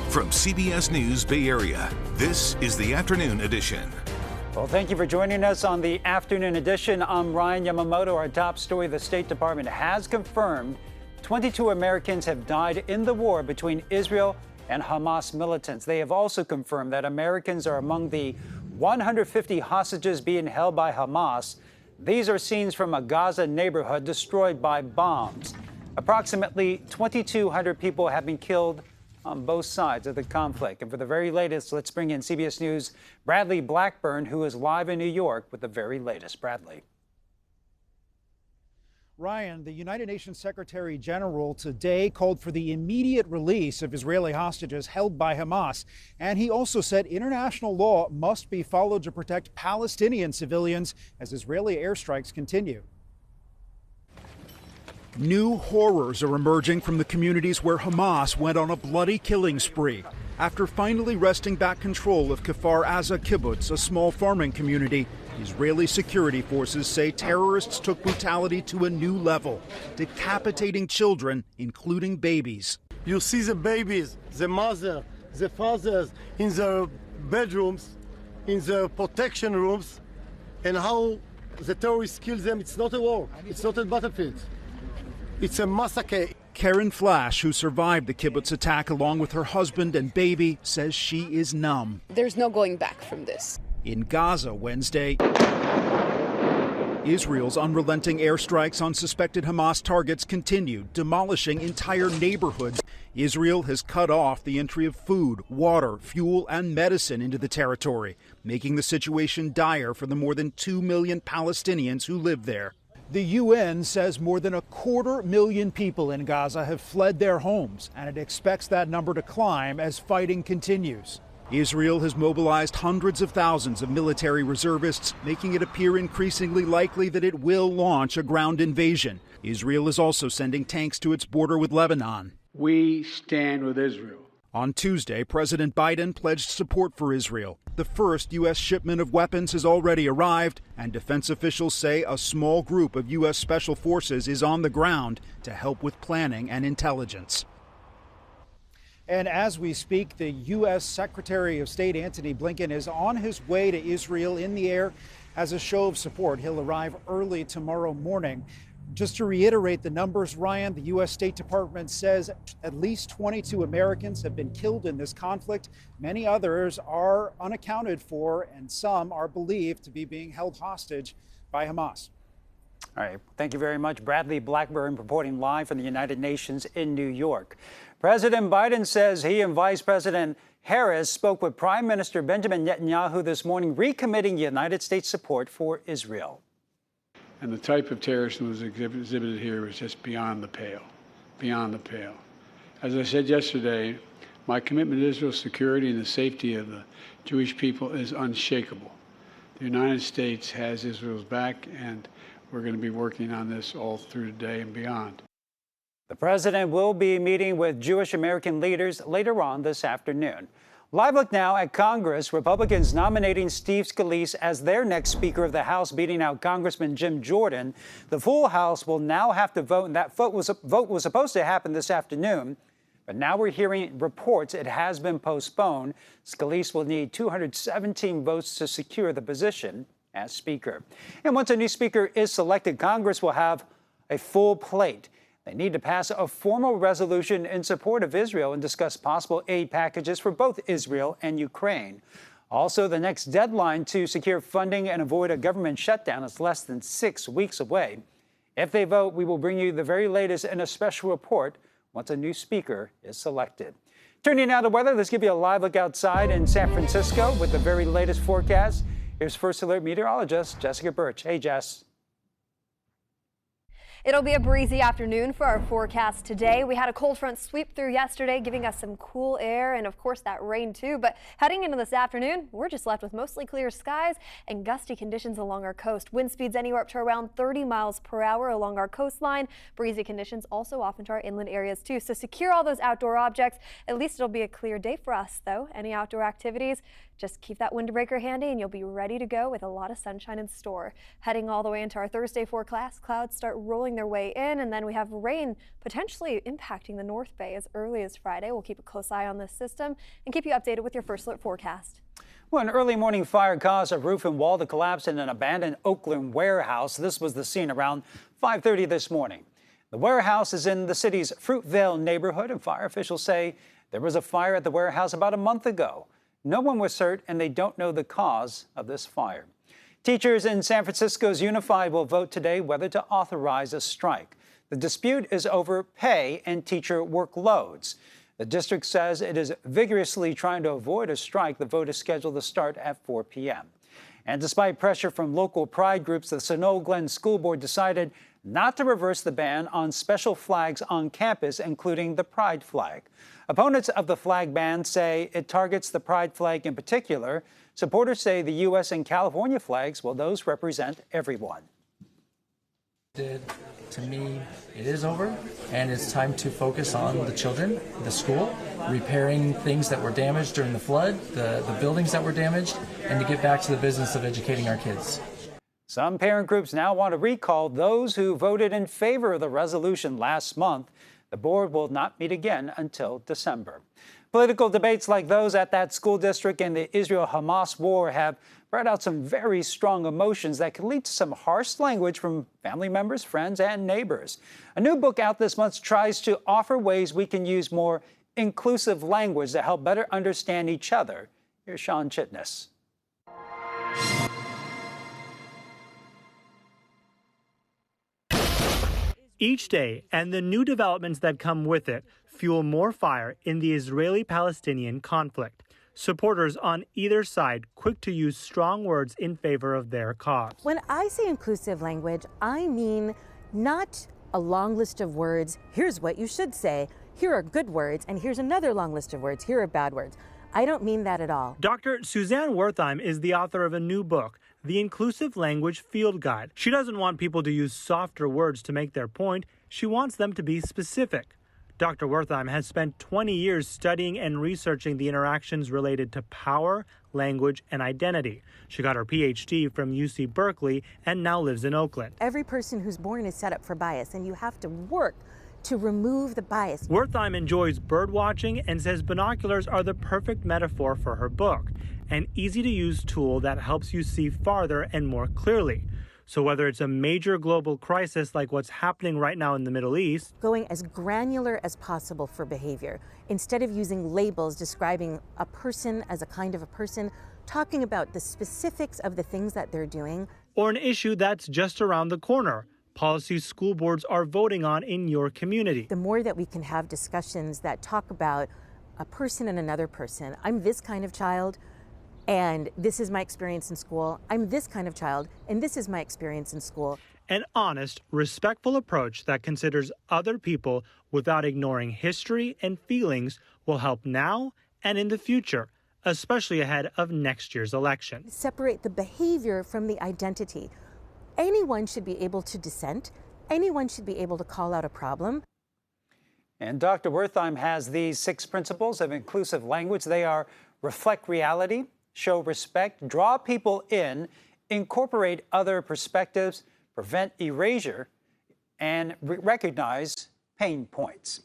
From CBS News Bay Area, this is the Afternoon Edition. Well, thank you for joining us on the Afternoon Edition. I'm Ryan Yamamoto. Our top story: the State Department has confirmed 22 Americans have died in the war between Israel and Hamas militants. They have also confirmed that Americans are among the 150 hostages being held by Hamas. These are scenes from a Gaza neighborhood destroyed by bombs. Approximately 2,200 people have been killed on both sides of the conflict. And for the very latest, let's bring in CBS News' Bradley Blackburn, who is live in New York with the very latest. Bradley. Ryan, the United Nations Secretary General today called for the immediate release of Israeli hostages held by Hamas. And he also said international law must be followed to protect Palestinian civilians as Israeli airstrikes continue. New horrors are emerging from the communities where Hamas went on a bloody killing spree. After finally wresting back control of Kfar Aza kibbutz, a small farming community, Israeli security forces say terrorists took brutality to a new level, decapitating children, including babies. You see the babies, the mother, the fathers in the bedrooms, in the protection rooms, and how the terrorists kill them. It's not a war. It's not a battlefield. It's a massacre. Karen Flash, who survived the kibbutz attack along with her husband and baby, says she is numb. There's no going back from this. In Gaza Wednesday, Israel's unrelenting airstrikes on suspected Hamas targets continued, demolishing entire neighborhoods. Israel has cut off the entry of food, water, fuel, and medicine into the territory, making the situation dire for the more than 2 million Palestinians who live there. The UN says more than 250,000 people in Gaza have fled their homes, and it expects that number to climb as fighting continues. Israel has mobilized hundreds of thousands of military reservists, making it appear increasingly likely that it will launch a ground invasion. Israel is also sending tanks to its border with Lebanon. We stand with Israel. On Tuesday, President Biden pledged support for Israel. The first U.S. shipment of weapons has already arrived, and defense officials say a small group of U.S. Special Forces is on the ground to help with planning and intelligence. And as we speak, the U.S. Secretary of State Antony Blinken is on his way to Israel in the air as a show of support. He'll arrive early tomorrow morning. Just to reiterate the numbers, Ryan, the U.S. State Department says at least 22 Americans have been killed in this conflict. Many others are unaccounted for, and some are believed to be being held hostage by Hamas. All right. Thank you very much. Bradley Blackburn reporting live from the United Nations in New York. President Biden says he and Vice President Harris spoke with Prime Minister Benjamin Netanyahu this morning, recommitting United States support for Israel. And the type of terrorism that was exhibited here was just beyond the pale, beyond the pale. As I said yesterday, my commitment to Israel's security and the safety of the Jewish people is unshakable. The United States has Israel's back, and we're going to be working on this all through today and beyond. The president will be meeting with Jewish American leaders later on this afternoon. Live look now at Congress. Republicans nominating Steve Scalise as their next Speaker of the House, beating out Congressman Jim Jordan. The full House will now have to vote, and that vote was supposed to happen this afternoon. But now we're hearing reports it has been postponed. Scalise will need 217 votes to secure the position as Speaker. And once a new Speaker is selected, Congress will have a full plate. They need to pass a formal resolution in support of Israel and discuss possible aid packages for both Israel and Ukraine. Also, the next deadline to secure funding and avoid a government shutdown is less than 6 weeks away. If they vote, we will bring you the very latest in a special report once a new speaker is selected. Turning now to weather, let's give you a live look outside in San Francisco with the very latest forecast. Here's First Alert meteorologist Jessica Birch. Hey, Jess. It'll be a breezy afternoon for our forecast today. We had a cold front sweep through yesterday, giving us some cool air and, of course, that rain, too. But heading into this afternoon, we're just left with mostly clear skies and gusty conditions along our coast. Wind speeds anywhere up to around 30 miles per hour along our coastline. Breezy conditions also off into our inland areas, too. So secure all those outdoor objects. At least it'll be a clear day for us, though. Any outdoor activities, Just keep that windbreaker handy and you'll be ready to go with a lot of sunshine in store. Heading all the way into our Thursday forecast, clouds start rolling their way in, and then we have rain potentially impacting the North Bay as early as Friday. We'll keep a close eye on this system and keep you updated with your first alert forecast. Well, an early morning fire caused a roof and wall to collapse in an abandoned Oakland warehouse. This was the scene around 5:30 this morning. The warehouse is in the city's Fruitvale neighborhood, and fire officials say there was a fire at the warehouse about a month ago. No one was hurt, and they don't know the cause of this fire. Teachers in San Francisco's Unified will vote today whether to authorize a strike. The dispute is over pay and teacher workloads. The district says it is vigorously trying to avoid a strike. The vote is scheduled to start at 4 p.m. And despite pressure from local pride groups, the Sonoma Glen School Board decided not to reverse the ban on special flags on campus, including the pride flag. Opponents of the flag ban say it targets the pride flag in particular. Supporters say the U.S. and California flags, well, those represent everyone. To me, it is over, and it's time to focus on the children, the school, repairing things that were damaged during the flood, the buildings that were damaged, and to get back to the business of educating our kids. Some parent groups now want to recall those who voted in favor of the resolution last month. The board will not meet again until December. Political debates like those at that school district and the Israel-Hamas war have brought out some very strong emotions that can lead to some harsh language from family members, friends, and neighbors. A new book out this month tries to offer ways we can use more inclusive language to help better understand each other. Here's Sean Chitness. Each day and the new developments that come with it fuel more fire in the Israeli-Palestinian conflict. Supporters on either side quick to use strong words in favor of their cause. When I say inclusive language, I mean not a long list of words, here's what you should say, here are good words, and here's another long list of words, here are bad words. I don't mean that at all. Dr. Suzanne Wertheim is the author of a new book, The Inclusive Language Field Guide. She doesn't want people to use softer words to make their point. She wants them to be specific. Dr. Wertheim has spent 20 years studying and researching the interactions related to power, language, and identity. She got her PhD from UC Berkeley and now lives in Oakland. Every person who's born is set up for bias, and you have to work to remove the bias. Wertheim enjoys bird watching and says binoculars are the perfect metaphor for her book, an easy-to-use tool that helps you see farther and more clearly. So whether it's a major global crisis like what's happening right now in the Middle East, going as granular as possible for behavior, instead of using labels describing a person as a kind of a person, talking about the specifics of the things that they're doing. Or an issue that's just around the corner, policies school boards are voting on in your community. The more that we can have discussions that talk about a person and another person, I'm this kind of child, and this is my experience in school. I'm this kind of child, and this is my experience in school. An honest, respectful approach that considers other people without ignoring history and feelings will help now and in the future, especially ahead of next year's election. Separate the behavior from the identity. Anyone should be able to dissent. Anyone should be able to call out a problem. And Dr. Wertheim has these 6 principles of inclusive language. They are reflect reality, show respect, draw people in, incorporate other perspectives, prevent erasure, and recognize pain points.